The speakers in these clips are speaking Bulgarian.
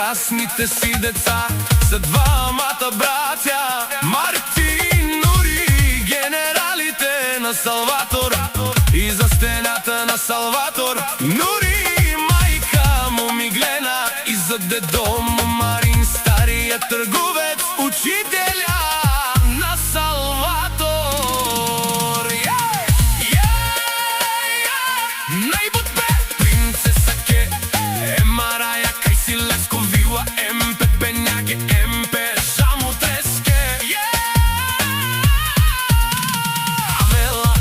прекрасните си деца са двамата братя Мартин, Нури, генералите на Салватор. И за стената на Салватор Нури, майка му Миглена, и за дедо му Марин, стария търговец, учителя на Салватор. Най-бутбе принцеса Ке, Марая, Кайси, Леско, Вила, Пепе, Няге, Жамо, Треске, Авела,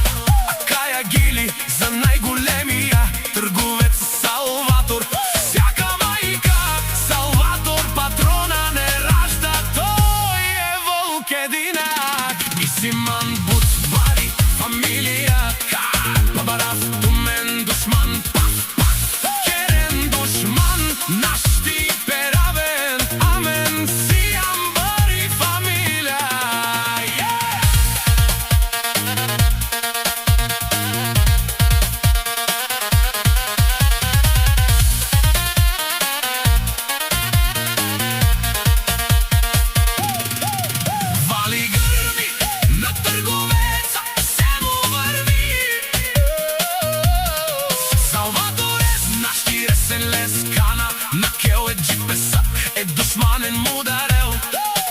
Акая, Гили, за най-големия търговец Салватор. Всяка майка Салватор патрона не ражда, той е вълк единак. И Симан Бутбари, фамилия Бабарав, Тумен душман, Керен душман, наш тип е равен, амен, Сиям Бари фамилия. Вали гърми на търговеца, се му върви. Салватор е наш тиресен лес, Кана на Кел е джипеса, е душманен мударел.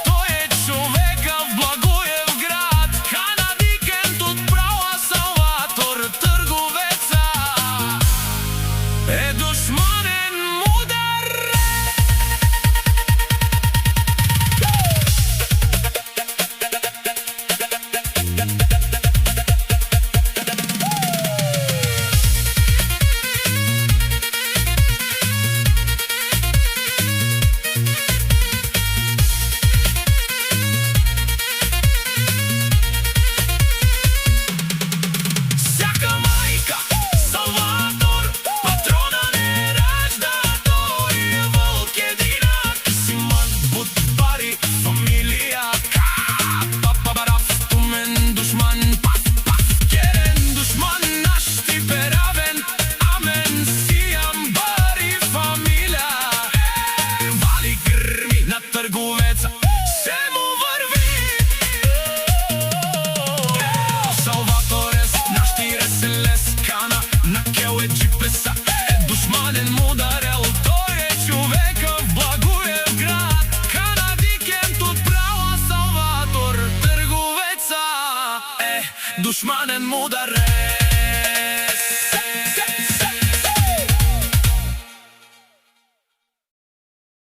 Той е човека в Благоевград, Кана викенд отправа Салватор. Търговеца е душманен мударел. Всяка майка Салватор патрона не ражда, той е вълк единак. Симан Бутбари, фамилия Бабарав, Тумен душман, Керен душман, наш тип е равен, амен, Сиям Бари фамилия. Вали гърми на търговеца, се му върви. Салватор е наш тиресен лес, Кана на Кел е джипеса, е душманен мударел. Той е човека в Благоевград, Кана викенд отправа Салватор. Търговеца е душманен мударел.